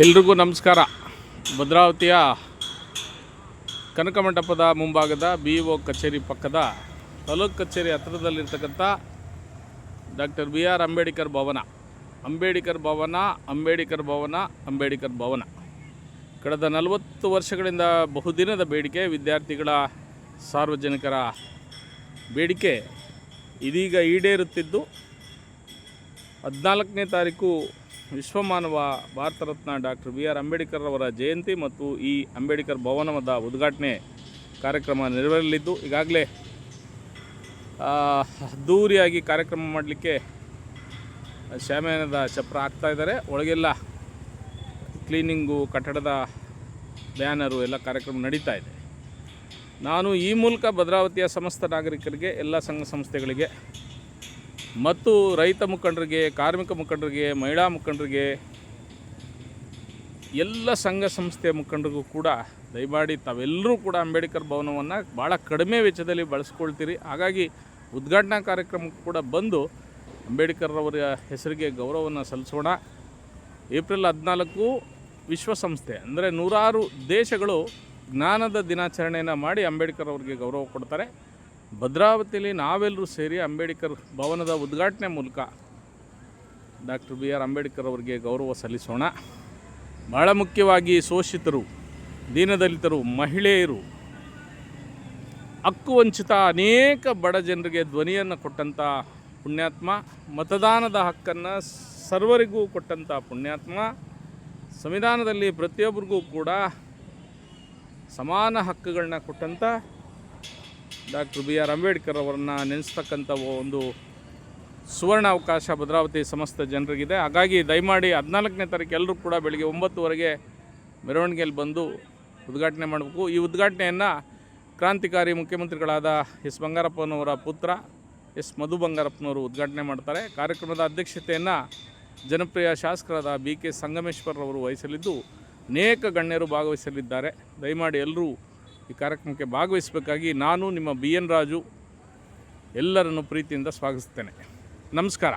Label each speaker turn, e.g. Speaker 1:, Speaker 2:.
Speaker 1: ಎಲ್ರಿಗೂ ನಮಸ್ಕಾರ. ಭದ್ರಾವತಿಯ ಕನಕ ಮಂಟಪದ ಮುಂಭಾಗದ BO ಕಚೇರಿ ಪಕ್ಕದ ತಾಲೂಕು ಕಚೇರಿ ಹತ್ತಿರದಲ್ಲಿರ್ತಕ್ಕಂಥ ಡಾಕ್ಟರ್ BR ಅಂಬೇಡ್ಕರ್ ಭವನ, ಅಂಬೇಡ್ಕರ್ ಭವನ ಕಳೆದ 40 ವರ್ಷಗಳಿಂದ ಬಹುದಿನದ ಬೇಡಿಕೆ, ವಿದ್ಯಾರ್ಥಿಗಳ ಸಾರ್ವಜನಿಕರ ಬೇಡಿಕೆ ಇದೀಗ ಈಡೇರುತ್ತಿದ್ದು 14ನೇ ತಾರೀಕು ವಿಶ್ವಮಾನವ ಭಾರತ ರತ್ನ ಡಾಕ್ಟರ್ BR ಅಂಬೇಡ್ಕರ್ ಅವರ ಜಯಂತಿ ಮತ್ತು ಈ ಅಂಬೇಡ್ಕರ್ ಭವನದ ಉದ್ಘಾಟನೆ ಕಾರ್ಯಕ್ರಮ ನೆರವೇರಲಿದ್ದು, ಈಗಾಗಲೇ ಅದ್ದೂರಿಯಾಗಿ ಕಾರ್ಯಕ್ರಮ ಮಾಡಲಿಕ್ಕೆ ಶಾಮಿಯಾನದ ಚಪ್ರ ಹಾಕ್ತಾ ಇದ್ದಾರೆ. ಒಳಗೆಲ್ಲ ಕ್ಲೀನಿಂಗು, ಕಟ್ಟಡದ ಬ್ಯಾನರು ಎಲ್ಲ ಕಾರ್ಯಕ್ರಮ ನಡೀತಾ ಇದೆ. ನಾನು ಈ ಮೂಲಕ ಭದ್ರಾವತಿಯ ಸಮಸ್ತ ನಾಗರಿಕರಿಗೆ, ಎಲ್ಲ ಸಂಘ ಸಂಸ್ಥೆಗಳಿಗೆ ಮತ್ತು ರೈತ ಮುಖಂಡರಿಗೆ, ಕಾರ್ಮಿಕ ಮುಖಂಡರಿಗೆ, ಮಹಿಳಾ ಮುಖಂಡರಿಗೆ, ಎಲ್ಲ ಸಂಘ ಸಂಸ್ಥೆಯ ಮುಖಂಡರಿಗೂ ಕೂಡ ದಯಮಾಡಿ ತಾವೆಲ್ಲರೂ ಕೂಡ ಅಂಬೇಡ್ಕರ್ ಭವನವನ್ನು ಭಾಳ ಕಡಿಮೆ ವೆಚ್ಚದಲ್ಲಿ ಬಳಸ್ಕೊಳ್ತೀರಿ. ಹಾಗಾಗಿ ಉದ್ಘಾಟನಾ ಕಾರ್ಯಕ್ರಮಕ್ಕೂ ಕೂಡ ಬಂದು ಅಂಬೇಡ್ಕರ್ ಅವರ ಹೆಸರಿಗೆ ಗೌರವವನ್ನು ಸಲ್ಲಿಸೋಣ. ಏಪ್ರಿಲ್ 14 ವಿಶ್ವಸಂಸ್ಥೆ ಅಂದರೆ 106 ದೇಶಗಳು ಜ್ಞಾನದ ದಿನಾಚರಣೆಯನ್ನು ಮಾಡಿ ಅಂಬೇಡ್ಕರ್ ಅವರಿಗೆ ಗೌರವ ಕೊಡ್ತಾರೆ. ಭದ್ರಾವತಿಯಲ್ಲಿ ನಾವೆಲ್ಲರೂ ಸೇರಿ ಅಂಬೇಡ್ಕರ್ ಭವನದ ಉದ್ಘಾಟನೆ ಮೂಲಕ ಡಾಕ್ಟರ್ BR ಅಂಬೇಡ್ಕರ್ ಅವರಿಗೆ ಗೌರವ ಸಲ್ಲಿಸೋಣ. ಭಾಳ ಮುಖ್ಯವಾಗಿ ಶೋಷಿತರು, ದೀನದಲಿತರು, ಮಹಿಳೆಯರು, ಹಕ್ಕು ವಂಚಿತ ಅನೇಕ ಬಡ ಜನರಿಗೆ ಧ್ವನಿಯನ್ನು ಕೊಟ್ಟಂಥ ಪುಣ್ಯಾತ್ಮ, ಮತದಾನದ ಹಕ್ಕನ್ನು ಸರ್ವರಿಗೂ ಕೊಟ್ಟಂಥ ಪುಣ್ಯಾತ್ಮ, ಸಂವಿಧಾನದಲ್ಲಿ ಪ್ರತಿಯೊಬ್ಬರಿಗೂ ಕೂಡ ಸಮಾನ ಹಕ್ಕುಗಳನ್ನ ಕೊಟ್ಟಂಥ ಡಾಕ್ಟರ್ BR ಅಂಬೇಡ್ಕರ್ ಅವರನ್ನು ನೆನೆಸ್ತಕ್ಕಂಥ ಒಂದು ಸುವರ್ಣ ಅವಕಾಶ ಭದ್ರಾವತಿ ಸಮಸ್ತ ಜನರಿಗಿದೆ. ಹಾಗಾಗಿ ದಯಮಾಡಿ 14ನೇ ತಾರೀಕು ಎಲ್ಲರೂ ಕೂಡ ಬೆಳಗ್ಗೆ 9 ಮೆರವಣಿಗೆಯಲ್ಲಿ ಬಂದು ಉದ್ಘಾಟನೆ ಮಾಡಬೇಕು. ಈ ಉದ್ಘಾಟನೆಯನ್ನು ಕ್ರಾಂತಿಕಾರಿ ಮುಖ್ಯಮಂತ್ರಿಗಳಾದ ಎಸ್ ಬಂಗಾರಪ್ಪನವರ ಪುತ್ರ ಮಧು ಬಂಗಾರಪ್ಪನವರು ಉದ್ಘಾಟನೆ ಮಾಡ್ತಾರೆ. ಕಾರ್ಯಕ್ರಮದ ಅಧ್ಯಕ್ಷತೆಯನ್ನು ಜನಪ್ರಿಯ ಶಾಸಕರಾದ BK ಸಂಗಮೇಶ್ವರ್ ಅವರು ವಹಿಸಲಿದ್ದು, ಅನೇಕ ಗಣ್ಯರು ಭಾಗವಹಿಸಲಿದ್ದಾರೆ. ದಯಮಾಡಿ ಎಲ್ಲರೂ ಈ ಕಾರ್ಯಕ್ರಮಕ್ಕೆ ಭಾಗವಹಿಸಬೇಕಾಗಿ ನಾನು ನಿಮ್ಮ BN ರಾಜು ಎಲ್ಲರನ್ನು ಪ್ರೀತಿಯಿಂದ ಸ್ವಾಗತಿಸ್ತೇನೆ. ನಮಸ್ಕಾರ.